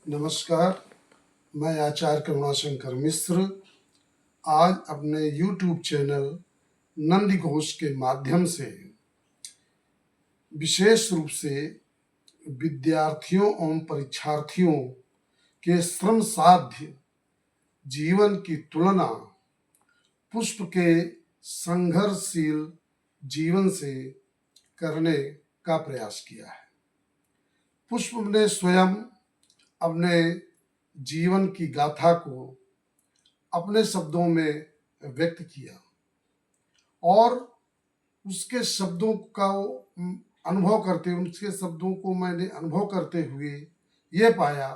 नमस्कार, मैं आचार्य करुणाशंकर मिश्र आज अपने YouTube चैनल नंदी घोष के माध्यम से विशेष रूप से विद्यार्थियों एवं परीक्षार्थियों के श्रम साध्य जीवन की तुलना पुष्प के संघर्षशील जीवन से करने का प्रयास किया है। पुष्प ने स्वयं अपने जीवन की गाथा को अपने शब्दों में व्यक्त किया और उसके शब्दों का उसके शब्दों को मैंने अनुभव करते हुए ये पाया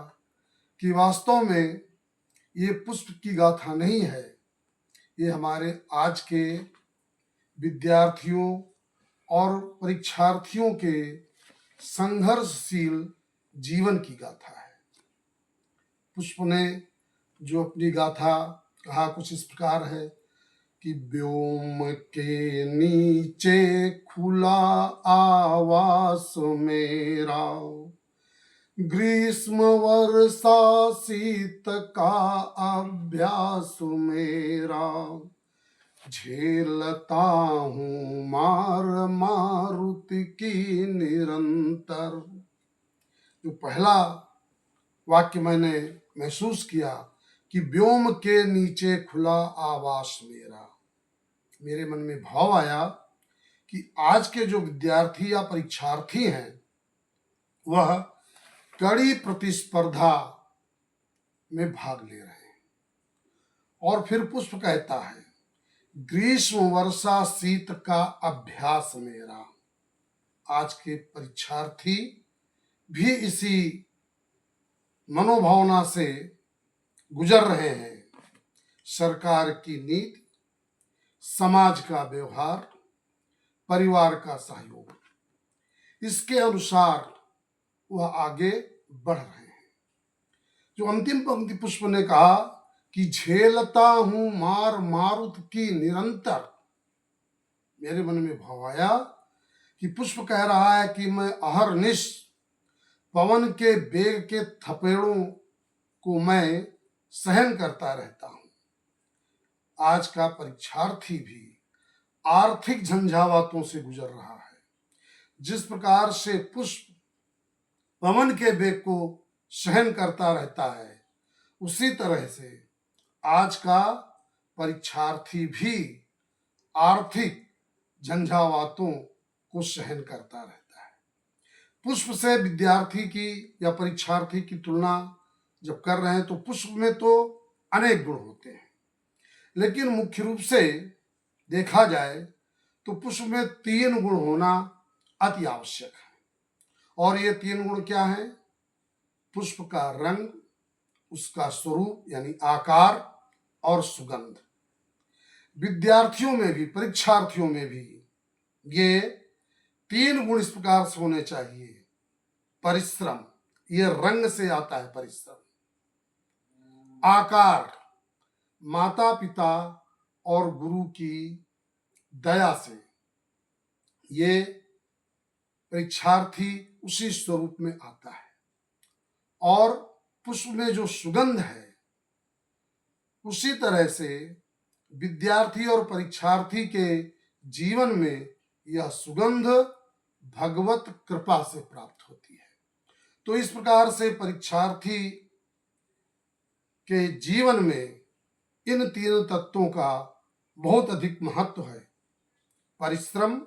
कि वास्तव में ये पुष्प की गाथा नहीं है, ये हमारे आज के विद्यार्थियों और परीक्षार्थियों के संघर्षशील जीवन की गाथा है। पुष्प ने जो अपनी गाथा कहा कुछ इस प्रकार है कि व्योम के नीचे खुला आवास मेरा, ग्रीष्म वर्षा शीत का अभ्यास मेरा, झेलता हूँ मार मारुति की निरंतर। जो पहला वाक्य मैंने महसूस किया कि व्योम के नीचे खुला आवास मेरा, मेरे मन में भाव आया कि आज के जो विद्यार्थी या परीक्षार्थी हैं वह कड़ी प्रतिस्पर्धा में भाग ले रहे हैं। और फिर पुष्प कहता है ग्रीष्म वर्षा शीत का अभ्यास मेरा। आज के परीक्षार्थी भी इसी मनोभावना से गुजर रहे हैं। सरकार की नीति, समाज का व्यवहार, परिवार का सहयोग, इसके अनुसार वह आगे बढ़ रहे हैं। जो अंतिम पंक्ति पुष्प ने कहा कि झेलता हूं मार मारुत की निरंतर, मेरे मन में भाव आया कि पुष्प कह रहा है कि मैं अहरनिश पवन के वेग के थपेड़ों को मैं सहन करता रहता हूं। आज का परीक्षार्थी भी आर्थिक झंझावातों से गुजर रहा है। जिस प्रकार से पुष्प पवन के वेग को सहन करता रहता है, उसी तरह से आज का परीक्षार्थी भी आर्थिक झंझावातों को सहन करता रहता है। पुष्प से विद्यार्थी की या परीक्षार्थी की तुलना जब कर रहे हैं तो पुष्प में तो अनेक गुण होते हैं, लेकिन मुख्य रूप से देखा जाए तो पुष्प में 3 गुण होना अति आवश्यक है। और ये 3 गुण क्या हैं? पुष्प का रंग, उसका स्वरूप यानी आकार और सुगंध। विद्यार्थियों में भी परीक्षार्थियों में भी ये 3 गुण इस प्रकार से होने चाहिए। परिश्रम, ये रंग से आता है परिश्रम। आकार, माता पिता और गुरु की दया से ये परीक्षार्थी उसी स्वरूप में आता है। और पुष्प में जो सुगंध है, उसी तरह से विद्यार्थी और परीक्षार्थी के जीवन में यह सुगंध भगवत कृपा से प्राप्त होती है। तो इस प्रकार से परीक्षार्थी के जीवन में इन 3 तत्वों का बहुत अधिक महत्व है। परिश्रम,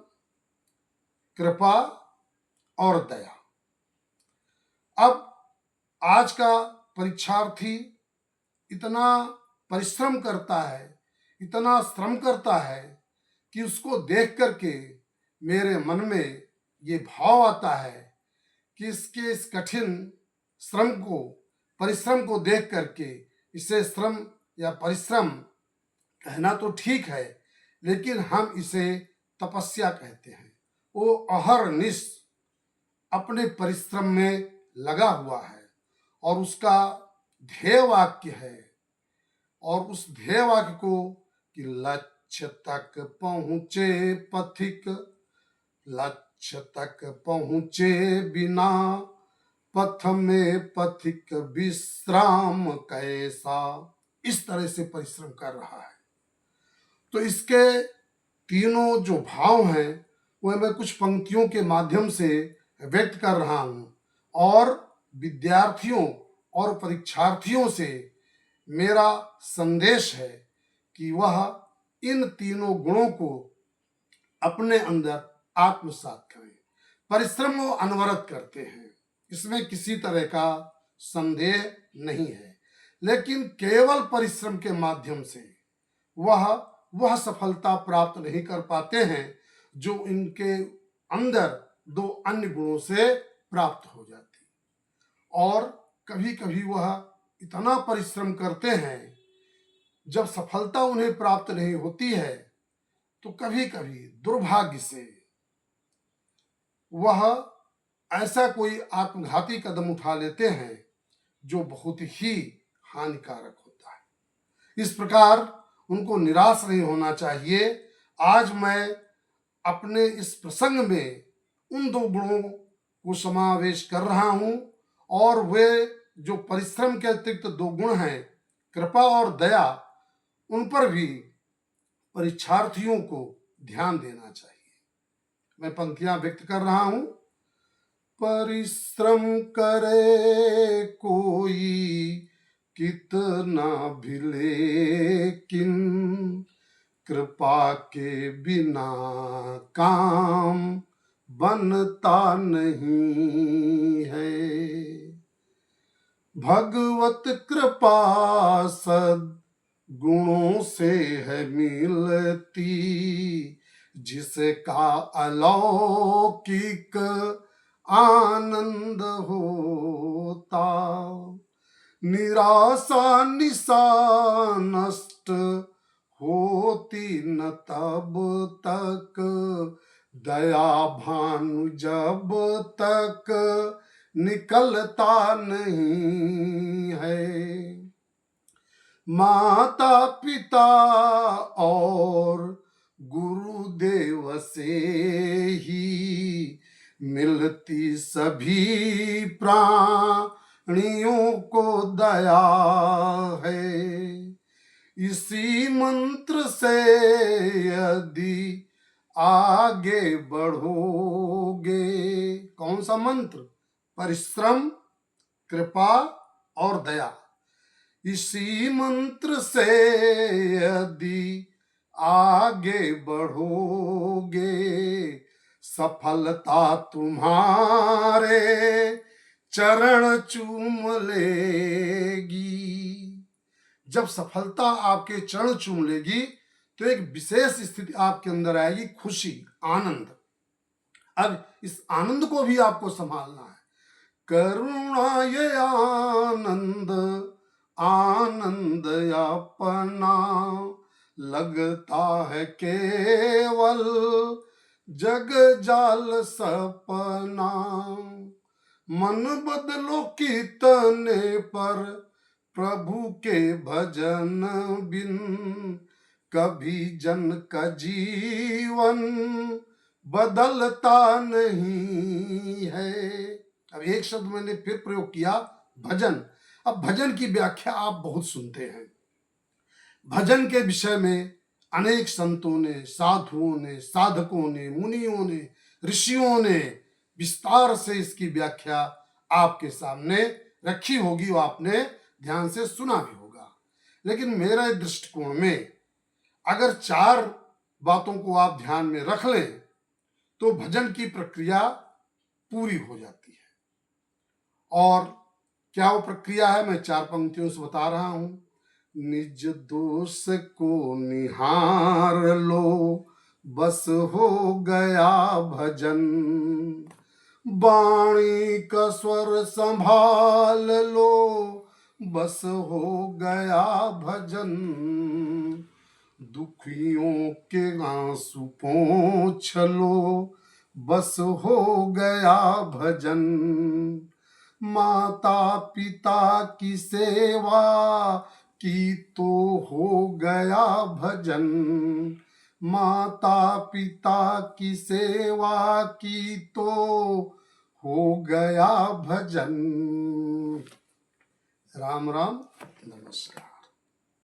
कृपा और दया। अब आज का परीक्षार्थी इतना परिश्रम करता है, इतना श्रम करता है कि उसको देख करके मेरे मन में ये भाव आता है कि इसके इस कठिन श्रम को, परिश्रम को देख करके, इसे श्रम या परिश्रम कहना तो ठीक है, लेकिन हम इसे तपस्या कहते हैं। वो अहरनिश अपने परिश्रम में लगा हुआ है और उसका ध्येय वाक्य है, और उस ध्येय वाक्य को कि लक्ष्य तक पहुँचे पथिक, लक्ष्य तक पहुँचे बिना पथ में पथिक विश्राम कैसा, इस तरह से परिश्रम कर रहा है। तो इसके तीनों जो भाव हैं वह मैं कुछ पंक्तियों के माध्यम से व्यक्त कर रहा हूं और विद्यार्थियों और परीक्षार्थियों से मेरा संदेश है कि वह इन तीनों गुणों को अपने अंदर आत्मसात करें। परिश्रम वो अनवरत करते हैं, इसमें किसी तरह का संदेह नहीं है, लेकिन केवल परिश्रम के माध्यम से वह सफलता प्राप्त नहीं कर पाते हैं जो इनके अंदर दो अन्य गुणों से प्राप्त हो जाती। और कभी कभी वह इतना परिश्रम करते हैं, जब सफलता उन्हें प्राप्त नहीं होती है तो कभी कभी दुर्भाग्य से वह ऐसा कोई आत्मघाती कदम उठा लेते हैं जो बहुत ही हानिकारक होता है। इस प्रकार उनको निराश नहीं होना चाहिए। आज मैं अपने इस प्रसंग में उन दो गुणों को समावेश कर रहा हूं और वे जो परिश्रम के अतिरिक्त दो गुण हैं, कृपा और दया, उन पर भी परीक्षार्थियों को ध्यान देना चाहिए। मैं पंक्तियां व्यक्त कर रहा हूं। परिश्रम करे कोई कितना भी, लेकिन कृपा के बिना काम बनता नहीं है। भगवत कृपा सद गुणों से है मिलती, जिसका अलौकिक आनंद होता। निराशा निशा नष्ट होती न तब तक, दया भानु जब तक निकलता नहीं है। माता पिता और गुरुदेव से ही मिलती सभी प्राणियों को दया है। इसी मंत्र से यदि आगे बढ़ोगे, कौन सा मंत्र? परिश्रम, कृपा और दया। इसी मंत्र से यदि आगे बढ़ोगे, सफलता तुम्हारे चरण चूम लेगी। जब सफलता आपके चरण चूम लेगी तो एक विशेष स्थिति आपके अंदर आएगी, खुशी, आनंद। अब इस आनंद को भी आपको संभालना है। करुणा ये आनंद, आनंद अपना लगता है केवल जग जाल सपना। मन बदलो कितने पर प्रभु के भजन बिन, कभी जन का जीवन बदलता नहीं है। अब एक शब्द मैंने फिर प्रयोग किया, भजन। अब भजन की व्याख्या आप बहुत सुनते हैं। भजन के विषय में अनेक संतों ने, साधुओं ने, साधकों ने, मुनियों ने, ऋषियों ने विस्तार से इसकी व्याख्या आपके सामने रखी होगी, वो आपने ध्यान से सुना भी होगा। लेकिन मेरे दृष्टिकोण में अगर चार बातों को आप ध्यान में रख लें तो भजन की प्रक्रिया पूरी हो जाती है। और क्या वो प्रक्रिया है, मैं चार पंक्तियों से बता रहा हूं। निज दोष को निहार लो, बस हो गया भजन। वाणी का स्वर संभाल लो, बस हो गया भजन। दुखियों के आंसू पोंछ लो, बस हो गया भजन। माता पिता की सेवा की तो हो गया भजन। माता पिता की सेवा की तो हो गया भजन। राम राम, नमस्कार।